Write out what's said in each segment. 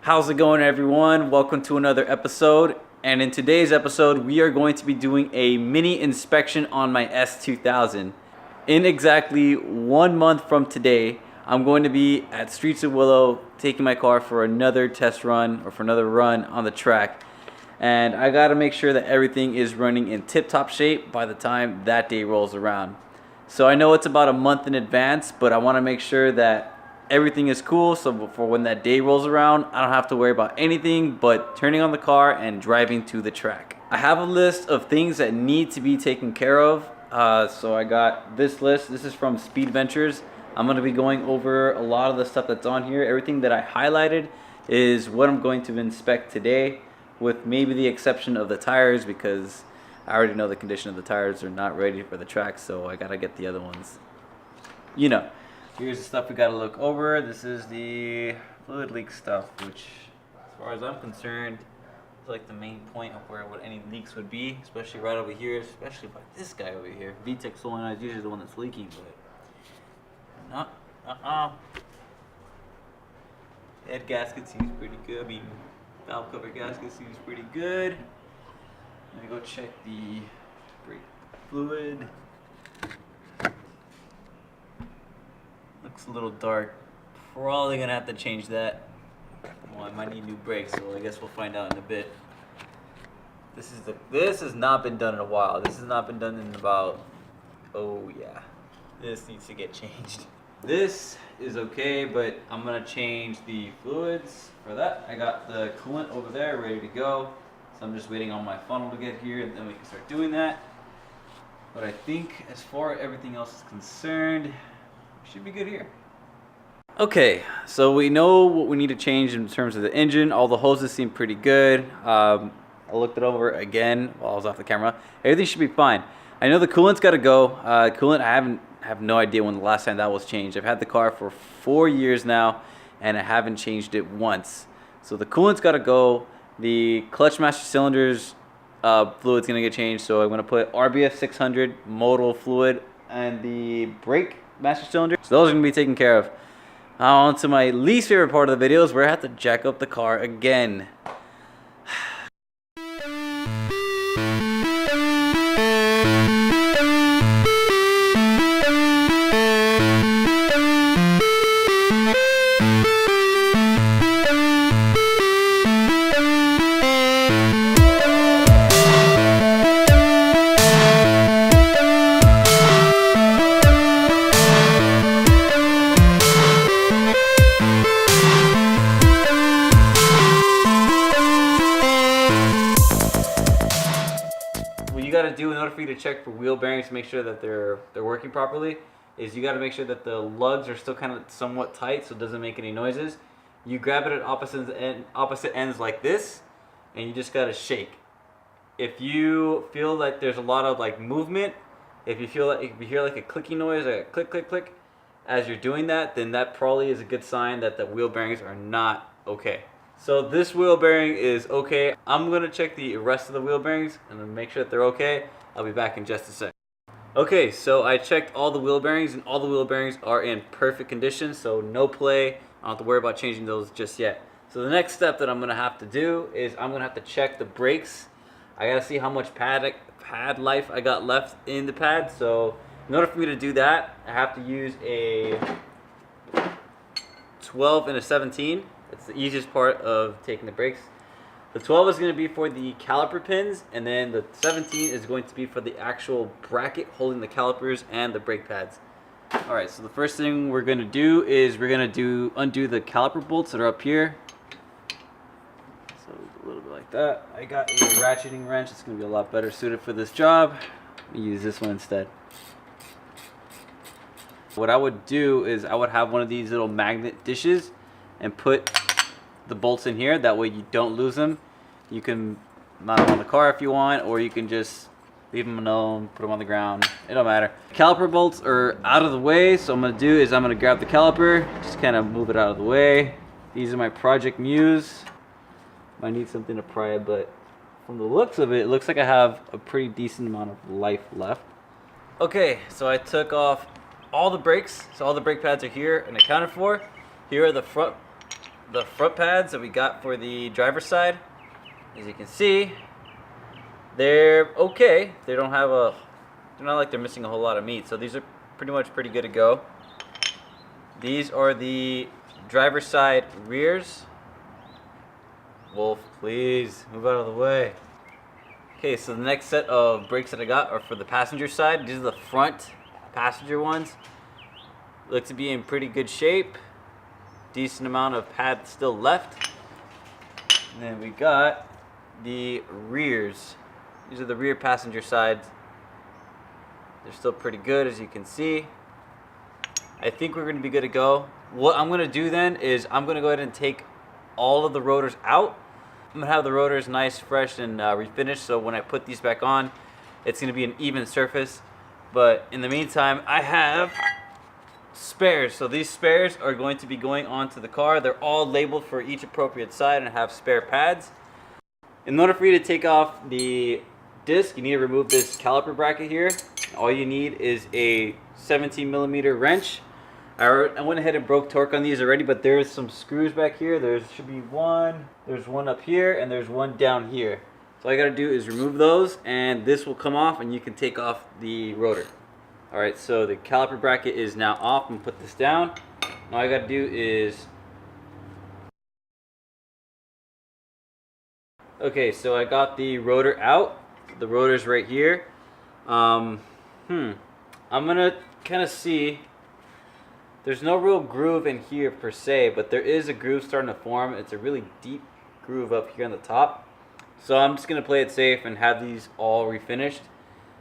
How's it going, everyone? Welcome to another episode. And in today's episode, we are going to be doing a mini inspection on my S2000. In exactly 1 month from today, I'm going to be at Streets of Willow taking my car for another test run or for another run on the track. And I gotta make sure that everything is running in tip-top shape by the time that day rolls around. So I know it's about a month in advance, but I wanna make sure that everything is cool, so for when that day rolls around, I don't have to worry about anything but turning on the car and driving to the track. I have a list of things that need to be taken care of. So I got this list. This is from Speed Ventures. I'm going to be going over a lot of the stuff that's on here. Everything that I highlighted is what I'm going to inspect today, with maybe the exception of the tires, because I already know the condition of the tires are not ready for the track, so I gotta get the other ones. You know. Here's the stuff we gotta look over. This is the fluid leak stuff, which, as far as I'm concerned, is like the main point of where any leaks would be, especially right over here, especially by this guy over here. VTEC solenoid is usually the one that's leaking, but not. Head gasket seems pretty good. I mean, valve cover gasket seems pretty good. Let me go check the brake fluid. Looks a little dark. Probably gonna have to change that. Well, I might need new brakes, so I guess we'll find out in a bit. This has not been done in a while. This has not been done in about, oh yeah. This needs to get changed. This is okay, but I'm gonna change the fluids for that. I got the coolant over there ready to go. So I'm just waiting on my funnel to get here, and then we can start doing that. But I think as far as everything else is concerned, should be good here. Okay, so we know what we need to change in terms of the engine. All the hoses seem pretty good. I looked it over again while I was off the camera. Everything should be fine. I know the coolant's got to go. Coolant, I have no idea when the last time that was changed. I've had the car for 4 years now, and I haven't changed it once. So the coolant's got to go. The clutch master cylinders fluid's gonna get changed. So I'm gonna put RBF 600 modal fluid and the brake master cylinder. So those are gonna be taken care of. On to my least favorite part of the videos, where I have to jack up the car again. Do in order for you to check for wheel bearings to make sure that they're working properly is you got to make sure that the lugs are still kind of somewhat tight, so it doesn't make any noises. You grab it at opposite ends like this, and you just got to shake. If you feel like there's a lot of like movement, if you hear like a clicking noise, like a click click click as you're doing that, then that probably is a good sign that the wheel bearings are not okay. So this wheel bearing is okay. I'm gonna check the rest of the wheel bearings and then make sure that they're okay. I'll be back in just a sec. Okay, so I checked all the wheel bearings, and all the wheel bearings are in perfect condition, so no play. I don't have to worry about changing those just yet. So the next step that I'm gonna have to do is I'm gonna have to check the brakes. I gotta see how much pad life I got left in the pad. So in order for me to do that, I have to use a 12 and a 17. It's the easiest part of taking the brakes. The 12 is going to be for the caliper pins, and then the 17 is going to be for the actual bracket holding the calipers and the brake pads. Alright, so the first thing we're going to do is we're going to undo the caliper bolts that are up here. So a little bit like that. I got a ratcheting wrench. It's going to be a lot better suited for this job. I'll use this one instead. What I would do is I would have one of these little magnet dishes and put the bolts in here. That way you don't lose them. You can mount them on the car if you want, or you can just leave them alone, put them on the ground. It don't matter. Caliper bolts are out of the way, so what I'm gonna do is I'm gonna grab the caliper, just kind of move it out of the way. These are my Project Muse. Might need something to pry it, but from the looks of it, it looks like I have a pretty decent amount of life left. Okay, so I took off all the brakes, so all the brake pads are here and accounted for. Here are the front the front pads that we got for the driver's side. As you can see, they're okay. They don't have a, they're not like they're missing a whole lot of meat. So these are pretty much pretty good to go. These are the driver's side rears. Wolf, please move out of the way. Okay, so the next set of brakes that I got are for the passenger side. These are the front passenger ones. Look to be in pretty good shape. Decent amount of pad still left. And then we got the rears. These are the rear passenger sides. They're still pretty good, as you can see. I think we're going to be good to go. What I'm going to do then is I'm going to go ahead and take all of the rotors out. I'm going to have the rotors nice, fresh, and refinished, so when I put these back on, it's going to be an even surface. But in the meantime, I have spares. So these spares are going to be going onto the car. They're all labeled for each appropriate side and have spare pads. In order for you to take off the disc, you need to remove this caliper bracket here. All you need is a 17mm wrench. I went ahead and broke torque on these already, but there's some screws back here. There should be one, there's one up here, and there's one down here. So all I gotta do is remove those, and this will come off, and you can take off the rotor. Alright, so the caliper bracket is now off. I'm gonna put this down. All I gotta do is... Okay, so I got the rotor out. The rotor's right here. I'm gonna kind of see... There's no real groove in here per se, but there is a groove starting to form. It's a really deep groove up here on the top. So I'm just going to play it safe and have these all refinished.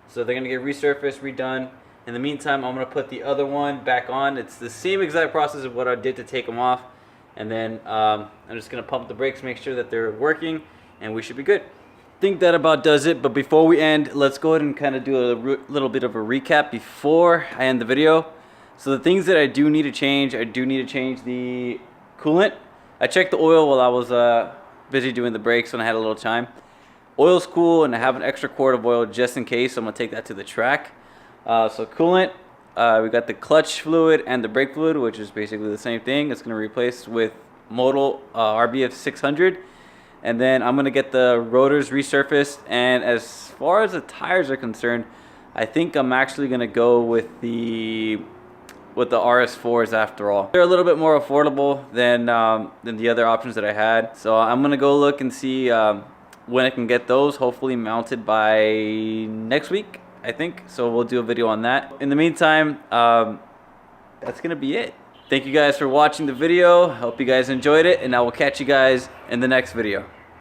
So they're going to get resurfaced, redone. In the meantime, I'm going to put the other one back on. It's the same exact process of what I did to take them off. And then I'm just going to pump the brakes, make sure that they're working, and we should be good. I think that about does it. But before we end, let's go ahead and kind of do a little bit of a recap before I end the video. So the things that I do need to change, I do need to change the coolant. I checked the oil while I was busy doing the brakes when I had a little time. Oil's cool, and I have an extra quart of oil just in case, so I'm going to take that to the track. So coolant, we got the clutch fluid and the brake fluid, which is basically the same thing. It's going to replace with modal RBF 600. And then I'm going to get the rotors resurfaced, and as far as the tires are concerned, I think I'm actually going to go with the RS4s after all. They're a little bit more affordable than the other options that I had. So I'm gonna go look and see when I can get those, hopefully mounted by next week, I think. So we'll do a video on that. In the meantime, that's gonna be it. Thank you guys for watching the video. Hope you guys enjoyed it, and I will catch you guys in the next video.